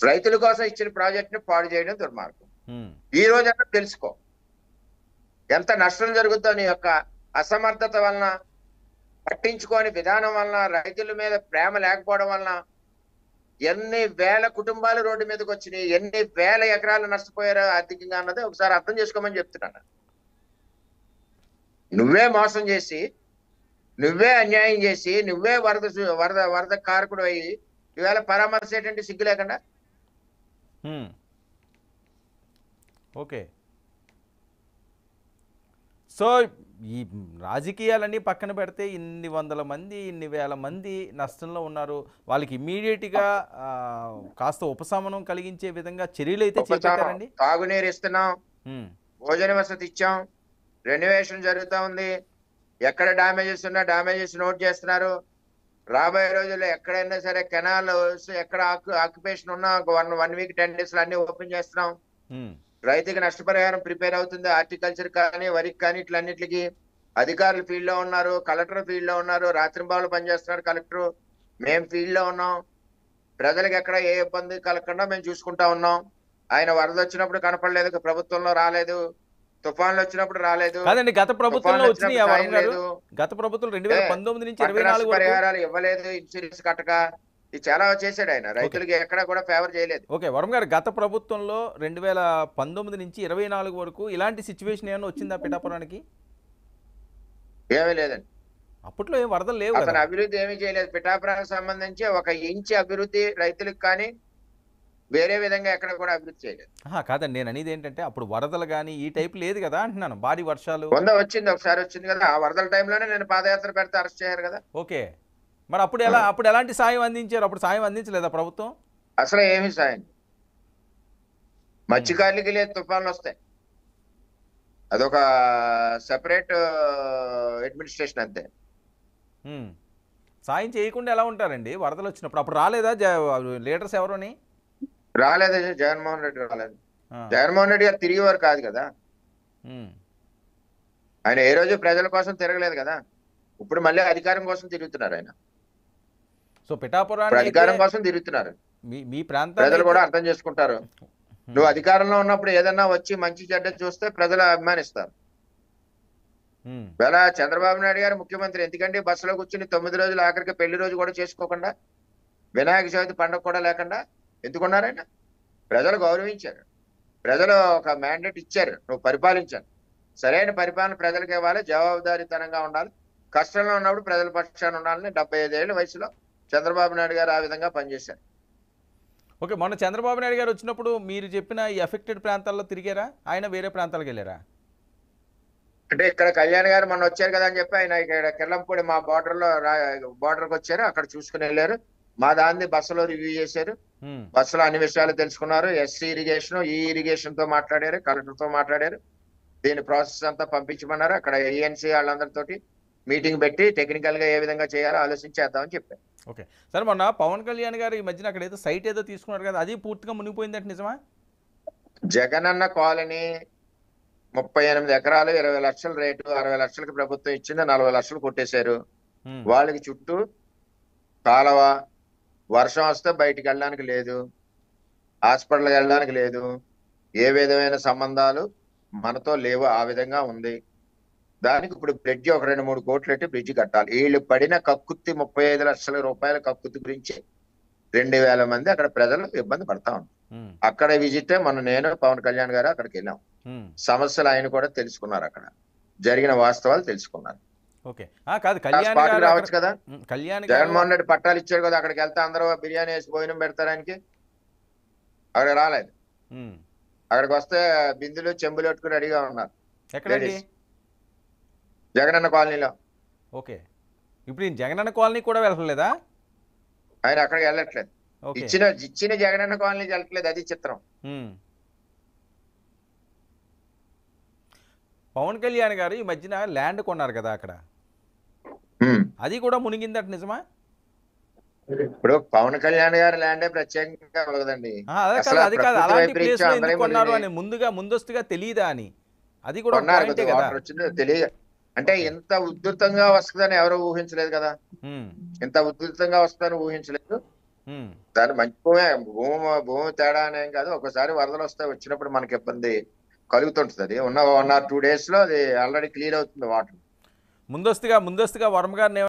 రైతుల కోసం ఇచ్చిన ప్రాజెక్ట్ ని పాడు చేయడం దుర్మార్గం. ఉమ్, ఈ రోజన్నా తెలుసుకో ఎంత నష్టం జరుగుతుందో నీ యొక్క అసమర్థత వలన, పట్టించుకోని విధానం వలన, రైతుల మీద ప్రేమ లేకపోవడం వలన ఎన్ని వేల కుటుంబాలు రోడ్డు మీదకి వచ్చినాయి, ఎన్ని వేల ఎకరాలు నష్టపోయారో ఆర్థికంగా అన్నది ఒకసారి అర్థం చేసుకోమని చెప్తున్నాను. నువ్వే మోసం చేసి, నువ్వే అన్యాయం చేసి, నువ్వే వరద కారకుడు అయ్యి ఈవేళ పరామర్శ ఏంటంటే సిగ్గు లేకుండా. ఉమ్. ఓకే, సో ఈ రాజకీయాలన్నీ పక్కన పెడితే ఇన్ని వందల మంది, ఇన్ని వేల మంది నష్టంలో ఉన్నారు. వాళ్ళకి ఇమ్మీడియట్గా కాస్త ఉపశమనం కలిగించే విధంగా చర్యలు అయితే చేపట్టారండి. తాగునీరు ఇస్తున్నాం, ఉమ్, భోజన వసతి ఇచ్చాం, రెన్యువేషన్ జరుగుతూ ఉంది. ఎక్కడ డ్యామేజెస్ ఉన్నా డ్యామేజెస్ నోట్ చేస్తున్నారు. రాబోయే రోజుల్లో ఎక్కడైనా సరే కెనాల్ ఎక్కడ ఆక్యుపేషన్ ఉన్నా 1 వీక్ 10 days అన్ని ఓపెన్ చేస్తున్నాం. ఉమ్, రైతుకి నష్టపరిహారం ప్రిపేర్ అవుతుంది. హార్టికల్చర్ కానీ, వరికి కానీ, ఇట్లన్నిటికి అధికారులు ఫీల్డ్ లో ఉన్నారు, కలెక్టర్ ఫీల్డ్ లో ఉన్నారు, రాత్రింబావులు పనిచేస్తున్నారు కలెక్టర్. మేము ఫీల్డ్ లో ఉన్నాం. ప్రజలకు ఎక్కడ ఏ ఇబ్బంది కలగకుండా మేము చూసుకుంటా ఉన్నాం. ఆయన వరద వచ్చినప్పుడు కనపడలేదు, ప్రభుత్వంలో రాలేదు. తుఫాన్లు వచ్చినప్పుడు రాలేదు. కాదండి, గత ప్రభుత్వంలో వచ్చినాయి ఆ వరం గారు. లేదు. గత ప్రభుత్వం 2019 నుంచి పంట 24 వరకు పరిహారాలు ఇవ్వలేదు, ఇన్సూరెన్స్ కట్టక. ఇది చాలా చేశాడు ఆయన. రైతులకి ఎక్కడ కూడా ఫేవర్ చేయలేదు. ఓకే, వరం గారు, గత ప్రభుత్వంలో 2019 నుంచి 24 వరకు ఇలాంటి సిచ్యువేషన్ ఏమైనా వచ్చిందా పిఠాపురానికి? ఏమీ లేదండి. అప్పట్లో ఏం వరదలు లేవు అతను కదా. అభివృద్ధి ఏమీ చేయలేదు. పిఠాపురానికి సంబంధించి 1 ఇంచ్ అభివృద్ధి రైతులకు కానీ వేరే విధంగా ఎక్కడ కూడా అభివృద్ధి చేయలేదు. కాదండి, నేను అనేది ఏంటంటే అప్పుడు వరదలు కానీ ఈ టైప్ లేదు కదా అంటున్నాను. భారీ వర్షాలు వచ్చింది, ఒకసారి వచ్చింది కదా. ఆ వరదల టైంలోనే నేను పాదయాత్ర పెడితే అరెస్ట్ చేశారు కదా. ఓకే, మరి అప్పుడు ఎలాంటి సాయం అందించారు? అప్పుడు సాయం అందించలేదా ప్రభుత్వం? అసలు ఏమి సాయం. మత్స్యకారులకి లేదు, తుఫాన్లు వస్తాయి, అదొక సెపరేట్ అడ్మినిస్ట్రేషన్ అంతే. సాయం చేయకుండా ఎలా ఉంటారండి వరదలు వచ్చినప్పుడు? అప్పుడు రాలేదా లీడర్స్ ఎవరోని? రాలేదు, జగన్మోహన్ రెడ్డి రాలేదు. జగన్మోహన్ రెడ్డి గారు తిరిగేవారు కాదు కదా. ఆయన ఏ రోజు ప్రజల కోసం తిరగలేదు కదా. ఇప్పుడు మళ్ళీ అధికారం కోసం తిరుగుతున్నారు ఆయన. సో పిఠాపురాన్ని అధికారం కోసం తిరుగుతున్నారు. మీ ప్రాంతం ప్రజలు కూడా అర్థం చేసుకుంటారు. నువ్వు అధికారంలో ఉన్నప్పుడు ఏదన్నా వచ్చి మంచి చెడ్డ చూస్తే ప్రజలు అభిమానిస్తారు. వేళ చంద్రబాబు నాయుడు గారు ముఖ్యమంత్రి. ఎందుకంటే బస్సులో కూర్చుని 9 రోజులు ఆఖరికి పెళ్లి రోజు కూడా చేసుకోకుండా, వినాయక చవితి పండుగ కూడా లేకుండా ఎందుకున్నారైనా? ప్రజలు గౌరవించారు. ప్రజలు ఒక మ్యాండేట్ ఇచ్చారు, నువ్వు పరిపాలించాలి. సరైన పరిపాలన ప్రజలకు ఇవ్వాలి, జవాబుదారీతనంగా ఉండాలి, కష్టంలో ఉన్నప్పుడు ప్రజల పక్షాన ఉండాలని 75 ఏళ్ల వయసులో చంద్రబాబు నాయుడు గారు ఆ విధంగా పనిచేశారు. ఓకే, మొన్న చంద్రబాబు నాయుడు గారు వచ్చినప్పుడు మీరు చెప్పిన ఈ ఎఫెక్టెడ్ ప్రాంతాల్లో తిరిగారా? ఆయన వేరే ప్రాంతాలకు వెళ్ళారా? అంటే ఇక్కడ కళ్యాణ్ గారు మొన్న వచ్చారు కదా అని చెప్పి ఆయన ఇక్కడ కిర్లంపూడి మా బోర్డర్కి వచ్చారు, అక్కడ చూసుకుని వెళ్ళారు. మా దాన్ని బస్సులో రివ్యూ చేశారు. బస్సులో అన్ని విషయాలు తెలుసుకున్నారు. ఎస్సీ ఇరిగేషన్, ఈ ఇరిగేషన్ తో మాట్లాడారు, కలెక్టర్ తో మాట్లాడారు. దీని ప్రాసెస్ అంతా పంపించమన్నారు. అక్కడ ఏఎన్సీ వాళ్ళందరితోటి మీటింగ్ పెట్టి టెక్నికల్ గా ఏ విధంగా చేయాలో ఆలోచించేద్దామని చెప్పారు. ఓకే, సరే, మొన్న పవన్ కళ్యాణ్ గారు ఈ మధ్యన అక్కడ ఏదో సైట్ ఏదో తీసుకున్నారు కదా, అది పూర్తిగా మునిగిపోయిందంటే నిజమా? జగనన్న కాలనీ 38 ఎకరాలు, 20 లక్షల రేటు, 60 లక్షలకి ప్రభుత్వం ఇచ్చింది, 40 లక్షలు కొట్టేశారు. వాళ్ళకి చుట్టూ కాలువ, వర్షం వస్తే బయటికి వెళ్ళడానికి లేదు, హాస్పిటల్కి వెళ్ళడానికి లేదు, ఏ విధమైన సంబంధాలు మనతో లేవు, ఆ విధంగా ఉంది. దానికి ఇప్పుడు బ్రిడ్జి ఒక 2-3 కోట్లు పెట్టి బ్రిడ్జి కట్టాలి. వీళ్ళు పడిన కక్కుర్తి 35 లక్షల రూపాయల కక్కుర్తి గురించి 2000 మంది అక్కడ ప్రజలు ఇబ్బంది పడతా ఉన్నారు. అక్కడ విజిట్ నేను పవన్ కళ్యాణ్ గారు అక్కడికి వెళ్ళాం. సమస్యలు ఆయన కూడా తెలుసుకున్నారు, అక్కడ జరిగిన వాస్తవాలు తెలుసుకున్నారు. రావచ్చు కదా. జగన్మోహన్ రెడ్డి పట్టాలు ఇచ్చాడు కదా, అక్కడికి వెళ్తే అందరూ బిర్యానీ వేసి భోజనం పెడతారానికి. అక్కడ రాలేదు. అక్కడికి వస్తే బిందులు చెంబులు పెట్టుకుని రెడీగా ఉన్నారు జగనన్న కాలనీలో. ఓకే, ఇప్పుడు జగనన్న కాలనీ కూడా వెళ్ళలేదా ఆయన? అక్కడికి వెళ్ళట్లేదు. ఇచ్చిన జగనన్న కాలనీకి వెళ్ళట్లేదు, అది చిత్రం. పవన్ కళ్యాణ్ గారు ఈ మధ్యన ల్యాండ్ కొన్నారు కదా అక్కడ, అది కూడా మునిగిందట నిజమా? ఇప్పుడు పవన్ కళ్యాణ్ గారి ల్యాండే ప్రత్యేకంగా కదండి. అది కాదు, అలాంటి ప్లేస్ లో ఎందుకు కొన్నారు అని ముందస్తుగా తెలియదా అని, అది కూడా తెలియదు. అంటే ఇంత ఉధృతంగా వస్తుందని ఎవరు ఊహించలేదు కదా. ఇంత ఉధృతంగా వస్తుందని ఊహించలేదు. దాని మంచి భూమి తేడా అనేం కాదు. ఒకసారి వరదలు వస్తే వచ్చినప్పుడు మనకి ఇబ్బంది కలుగుతుంటది. ఉన్న 1 or 2 days లో అది ఆల్రెడీ క్లియర్ అవుతుంది వాటర్. ముందస్తుగా వర్మ గారిని